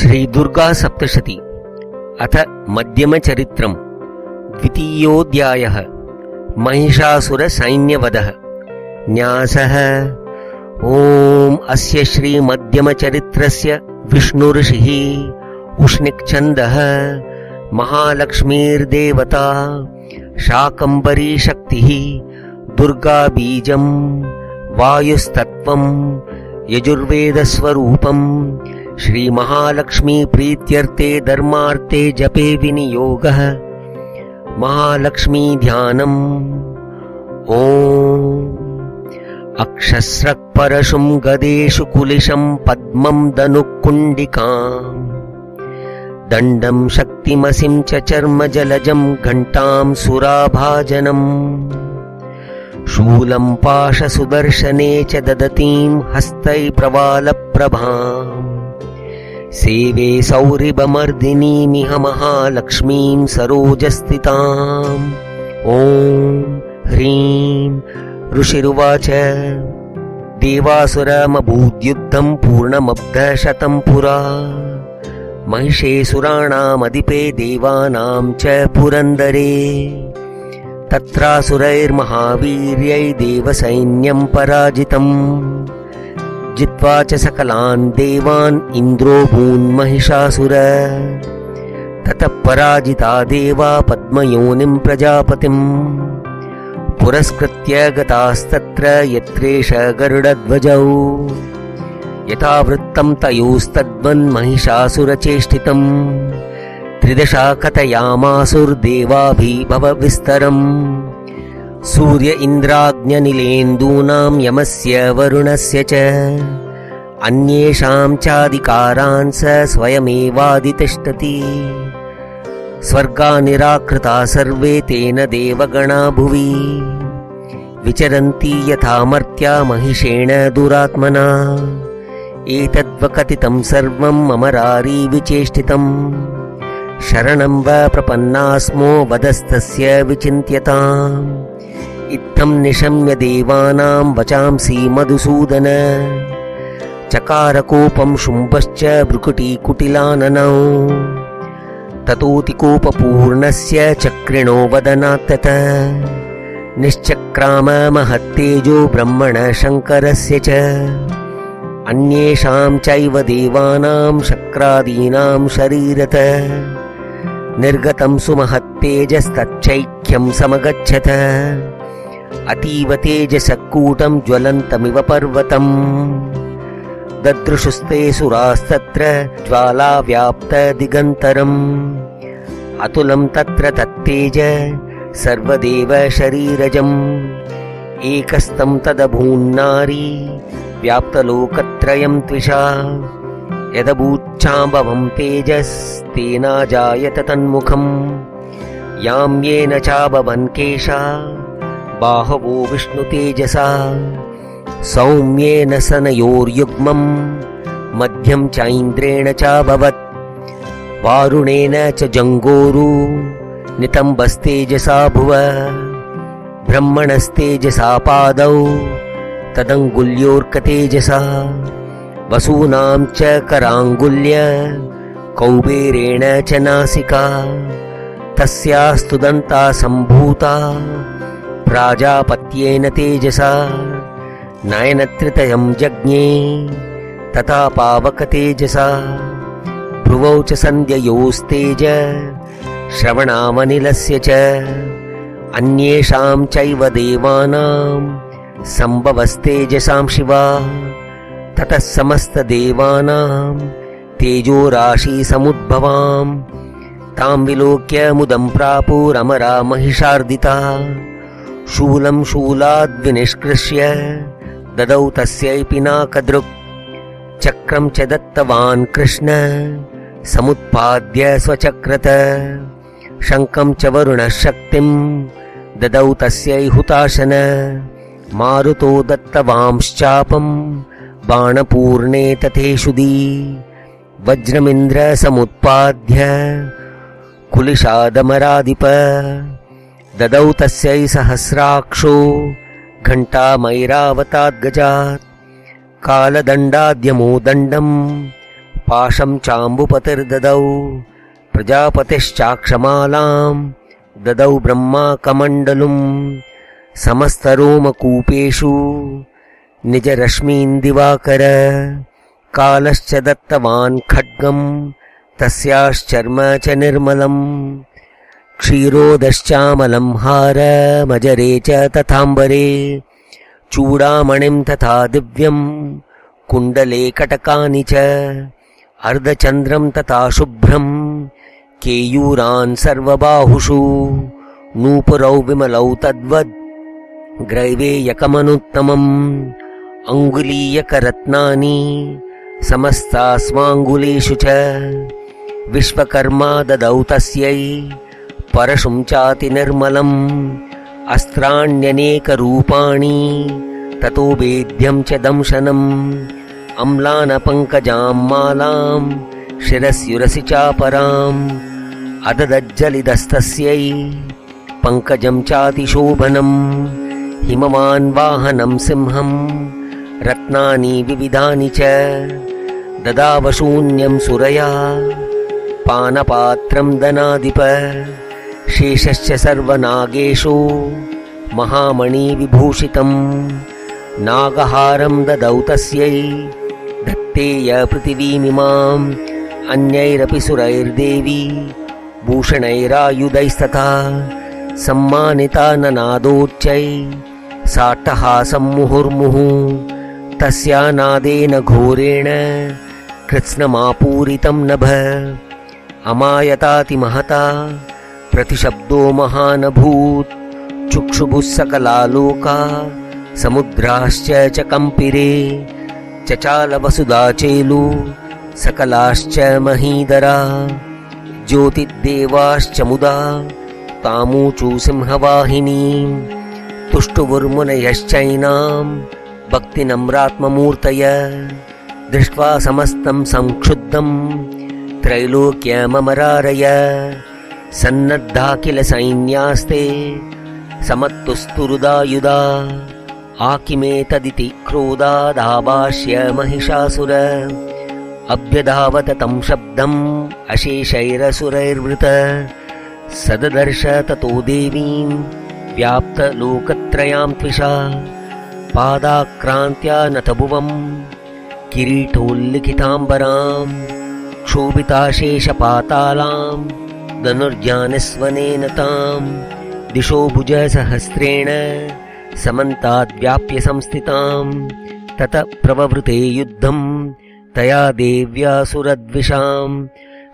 श्री दुर्गा सप्तशती अथ मध्यमचरित्रम् द्वितीयोऽध्यायः। महिषासुरसैन्यवधः। न्यासः। ओम अस्य श्री मध्यमचरित्रस्य विष्णुऋषिः उष्णिक्छन्दः महालक्ष्मीर्देवता शाकम्भरी शक्तिः दुर्गा बीजं वायुस्तत्वं यजुर्वेदस्वरूपं श्री महालक्ष्मी प्रीत्यर्थे धर्मार्थे जपे विनियोगः। महालक्ष्मी ध्यानम्। ओम अक्षस्रक् परशुं गदेषु कुलिशं पद्मं धनुक्कुण्डिकाम् दण्डं शक्तिमसिं च चर्म जलजं घण्टां सुराभाजनम् शूलं पाशसुदर्शने च ददतीं हस्तै प्रवालप्रभाम् सेवे सौरिभमर्दिनीमिह महालक्ष्मीं सरोजस्थिताम्। ओम ह्रीं ऋषिरुवाच देवासुरमभूद्युद्धं पूर्णमब्धशतं पुरा महिषेऽसुराणामधिपे देवानां च पुरन्दरे तत्रासुरैर्महावीर्यै देवसैन्यं पराजितम् जित्वा च सकलान् देवान् इन्द्रो भून्महिषासुर ततः पराजिता देवा पद्मयोनिं प्रजापतिम् पुरस्कृत्य गतास्तत्र यत्रेष गरुडध्वजौ यथा वृत्तं तयोस्तद्वन्महिषासुरचेष्टितम् त्रिदशा कथयामासुर्देवाभिभवविस्तरम् सूर्य इन्द्राग्न्यनिलेन्दूनां यमस्य वरुणस्य च अन्येषां चाधिकारान् स स्वयमेवाधितिष्ठति स्वर्गा निराकृता सर्वे तेन देवगणा भुवि विचरन्ति यथा मर्त्या महिषेण दुरात्मना एतद्वकथितं सर्वं अमरारी विचेष्टितम् शरणं व प्रपन्नास्मो वदस्तस्य विचिन्त्यताम् इत्थं निशम्य देवानां वचांसि मधुसूदन चकारकोपं शुम्भश्च भ्रुकुटीकुटिलाननौ ततोऽतिकोपपूर्णस्य चक्रिणो वदनात्तत निश्चक्राम महत्तेजो ब्रह्मण शङ्करस्य च अन्येषां चैव देवानां शक्रादीनां शरीरत निर्गतं सुमहत्तेजस्तच्चैख्यं समगच्छत अतीव तेजसकूटं ज्वलन्तमिव पर्वतम् ददृशुस्ते सुरास्तत्र ज्वालाव्याप्तदिगन्तरम् अतुलं तत्र तत्तेज सर्वदेव शरीरजम् एकस्तं तदभून्नारी व्याप्तलोकत्रयं त्विषा यदभूच्छाम्भवं तेजस्तेनाजायत तन्मुखम् यां येन चाभवन् केशा बाहवो विष्णुतेजसा सौम्येन सनयोर्युग्मं मध्यं चैन्द्रेण चाभवत् वारुणेन च जङ्गोरु नितम्बस्तेजसा भुव ब्रह्मणस्तेजसा पादौ तदङ्गुल्योर्कतेजसा वसूनां च कराङ्गुल्य कौबेरेण च नासिका तस्यास्तु दन्ता सम्भूता प्राजापत्येन तेजसा नयनत्रितयं जज्ञे तथा पावकतेजसा भ्रुवौ च सन्ध्ययोस्तेज श्रवणामनिलस्य च अन्येषां चैव देवानां सम्भवस्तेजसां शिवा ततः समस्तदेवानां तेजोराशि समुद्भवां तां विलोक्य मुदं प्रापुरमरा महिषार्दिता शूलं शूलाद्विनिष्कृष्य ददौ तस्यै पिनाकदृक् चक्रं च दत्तवान् कृष्ण समुत्पाद्य स्वचक्रत शङ्खं च वरुणः शक्तिं ददौ तस्यै हुताशन मारुतो दत्तवांश्चापं बाणपूर्णे तथेषुदी वज्रमिन्द्र समुत्पाद्य कुलिशादमराधिप ददौ तस्यै सहस्राक्षो घण्टामैरावताद्गजात् कालदण्डाद्यमो दण्डं पाशं चाम्बुपतिर्ददौ प्रजापतिश्चाक्षमालां ददौ ब्रह्माकमण्डलुं समस्तरोमकूपेषु निजरश्मीन् दिवाकर कालश्च दत्तवान् खड्गं तस्याश्चर्म च निर्मलम् क्षीरोदश्चामलं हारमजरे च तथाम्बरे चूडामणिं तथा दिव्यं कुण्डले कटकानि च अर्धचन्द्रं तथा शुभ्रं केयूरान् सर्वबाहुषु नूपुरौ विमलौ तद्वद् ग्रैवेयकमनुत्तमम् अङ्गुलीयकरत्नानि समस्तास्माङ्गुलीषु च विश्वकर्मा ददौ तस्यै परशुं चाति निर्मलम् अस्त्राण्यनेकरूपाणि ततो वेद्यं च दंशनम् अम्लानपङ्कजां मालां शिरस्युरसि चापराम् अददज्जलिदस्तस्यै पङ्कजं चातिशोभनम् हिमवान् वाहनं सिंहं रत्नानि विविधानि च ददावशून्यं सुरया पानपात्रं दनाधिप शेषश्च सर्वनागेषु महामणिविभूषितम् नागहारं ददौ तस्यै धत्तेय पृथिवीमिमाम् अन्यैरपि सुरैर्देवी भूषणैरायुधैस्तथा सम्मानिता ननादोच्चै साट्टहासं मुहुर्मुहुः तस्या नादेन घोरेण कृत्स्नमापूरितं नभ अमायतातिमहता प्रतिशब्दो महानभूत् चुक्षुभुः सकलालोका समुद्राश्च च कम्पिरे चचालवसुधाचेलु सकलाश्च महीधरा ज्योतिर्देवाश्च मुदा तामूचु सिंहवाहिनीं तुष्टुवुर्मुनयश्चैनां भक्तिनम्रात्ममूर्तय दृष्ट्वा समस्तं संक्षुब्धं त्रैलोक्यममरारय सन्नद्धा किल सैन्यास्ते समत्तुस्तुरुदायुधा आकिमेतदिति क्रोधादाभाष्य महिषासुर अभ्यधावत तं शब्दम् अशेषैरसुरैर्वृत सददर्श ततो देवीं व्याप्तलोकत्रयां त्विषा पादाक्रान्त्या नतभुवं किरीटोल्लिखिताम्बरां क्षोभिताशेषपातालां धनुर्जानस्वनेन तां दिशो भुजसहस्रेण समन्ताद्व्याप्य संस्थितां ततः प्रववृते युद्धं तया देव्या सुरद्विषां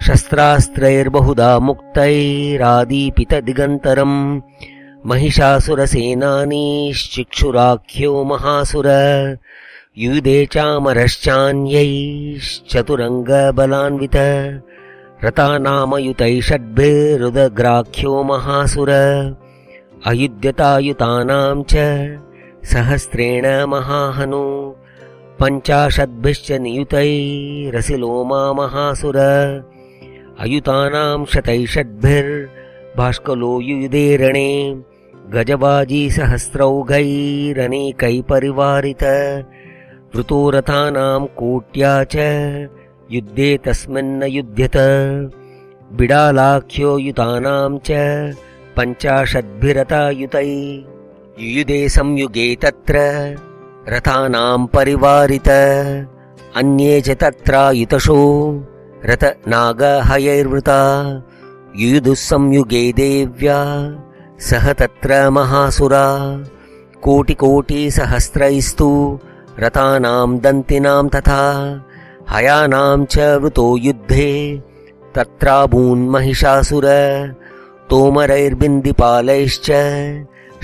शस्त्रास्त्रैर्बहुधा मुक्तैरादीपितदिगन्तरं महिषासुरसेनानीश्चिक्षुराख्यो महासुर युधे चामरश्चान्यैश्चतुरङ्गबलान्वित रतानामयुतैः षड्भिरुदग्राख्यो महासुर अयुध्यतायुतानां च सहस्रेण महाहनु पञ्चाशद्भिश्च नियुतैरसिलोमा महासुर अयुतानां शतैः षड्भिर्भाष्कलो युयुधे रणे गजबाजी सहस्रौघैरनेकैः परिवारित वृतो रथानां कोट्या च युद्धे तस्मिन्न युध्यत बिडालाख्यो युतानां च पञ्चाशद्भिरतायुतैः युयुधे संयुगे तत्र रथानां परिवारित अन्ये च तत्रायुतशो रथनागहयैर्वृता युयुधुः संयुगे देव्या सह तत्र महासुरा कोटिकोटिसहस्रैस्तु रथानां दन्तिनां तथा हयानां च वृतो युद्धे तत्राभून्महिषासुर तोमरैर्बिन्दिपालैश्च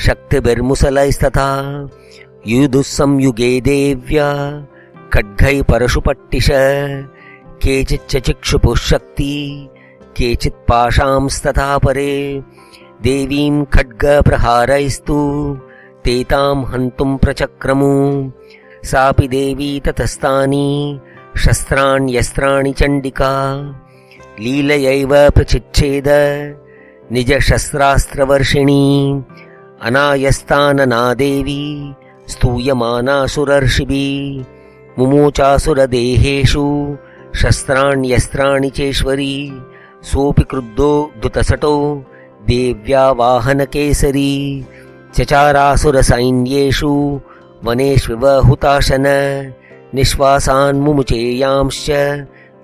शक्तिभिर्मुसलैस्तथा युयुधुः संयुगे देव्या खड्गैः परशुपट्टिश केचिच्च चिक्षुपुः शक्ति केचित् पाशांस्तथा परे देवीं खड्गप्रहारैस्तु ते तां हन्तुं प्रचक्रमु सापि देवी ततस्तानि शस्त्राण्यस्त्राणि चण्डिका लीलयैव प्रचिच्छेद निजशस्त्रास्त्रवर्षिणी अनायस्तानना देवी स्तूयमानासुरर्षिभिः मुमोचासुरदेहेषु शस्त्राण्यस्त्राणि चेश्वरी सोऽपि क्रुद्धो धृतसटो देव्या वाहनकेसरी चचारासुरसैन्येषु वनेष्विव हुताशन निःश्वासान् मुमुचेयांश्च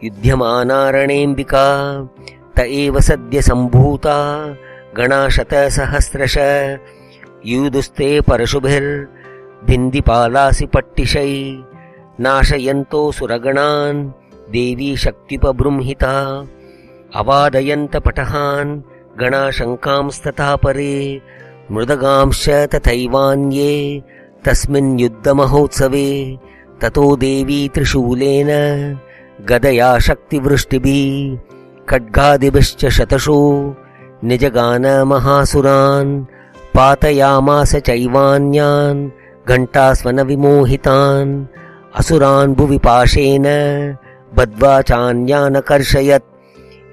युध्यमानारणेऽम्बिका त एव सद्य सम्भूता गणाशतसहस्रश यूदुस्ते परशुभिर्भिन्दिपालासि पट्टिशै नाशयन्तो सुरगणान् देवी शक्त्युपबृंहिता अवादयन्त पटहान् गणाशङ्कांस्तथा परे मृदगांश्च तथैवान्ये तस्मिन् युद्धमहोत्सवे ततो देवी त्रिशूलेन गदया शक्तिवृष्टिभिः खड्गादिभिश्च शतशो निजगान महासुरान् पातयामास चैवान्यान् घण्टास्वनविमोहितान् असुरान् भुवि पाशेन बद्ध्वा चान्यानकर्षयत्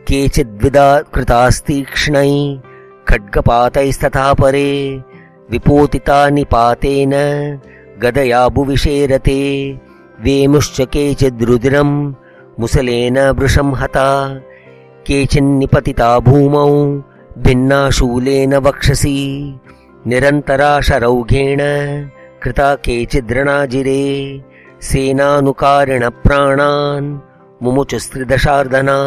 केचिद्विदा कृतास्तीक्ष्णै खड्गपातैस्तथा परे विपोतिता निपातेन गदया भुविशेरते वेमुश्च केचिद्रुधिरं मुसलेन वृषं हता केचिन्निपतिता भूमौ भिन्ना शूलेन वक्षसि निरन्तरा शरौघेण कृता केचिद्रणाजिरे सेनानुकारिणप्राणान् मुमुचुस्त्रिदशार्दना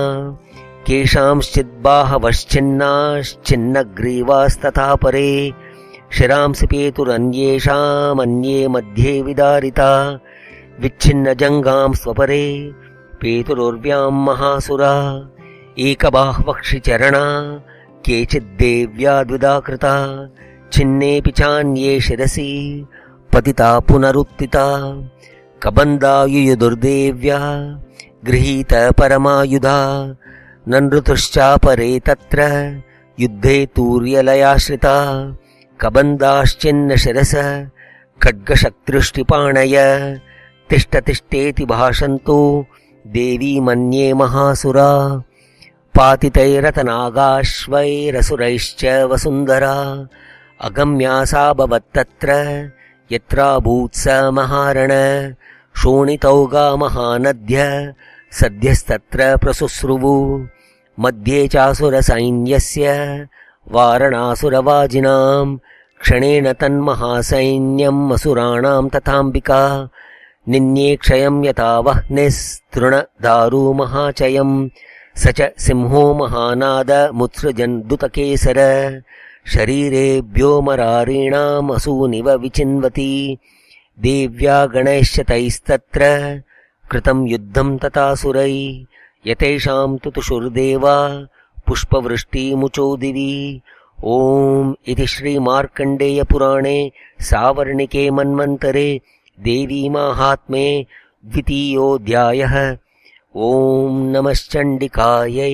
केषांश्चिद्बाहवश्चिन्नाश्चिन्नग्रीवास्तथा परे शिरांसि पेतुरन्येषामन्ये मध्ये विदारिता विच्छिन्नजङ्घां स्वपरे पेतुरुर्व्यां महासुरा एकबाह्वक्षिचरणा केचिद्देव्या द्विधा कृता छिन्नेऽपि चान्ये शिरसि पतिता पुनरुत्थिता कबन्धायुयुर्देव्या गृहीत परमायुधा ननृतुश्चापरे तत्र युद्धे तूर्यलयाश्रिता कबन्धाश्चिन्न शिरस खड्गशक्तृष्टिपाणय तिष्ठतिष्ठेति भाषन्तो देवी मन्ये महासुरा पातितैरतनागाश्वैरसुरैश्च वसुन्धरा अगम्या सा भवत्तत्र यत्राभूत्स महारण शोणितौगा महानद्य सद्यस्तत्र प्रसुस्रुवु मध्ये चासुरसैन्यस्य वारणासुरवाजिनां क्षणेन तन्महासैन्यम् असुराणां तथाम्बिका निन्ये क्षयं यथा वह्निस्तृणदारु महाचयं स च सिंहो महानादमुत्सृजन् दुतकेसर शरीरेभ्यो मरारीणाम् असूनिव विचिन्वति देव्या गणैश्च तैस्तत्र कृतं युद्धं तथासुरै यतेषां तुतुषुर्देवा पुष्पवृष्टिमुचो दिवि। ॐ इति श्रीमार्कण्डेयपुराणे सावर्णिके मन्वन्तरे देवीमाहात्म्ये द्वितीयोऽध्यायः। ॐ नमश्चण्डिकायै।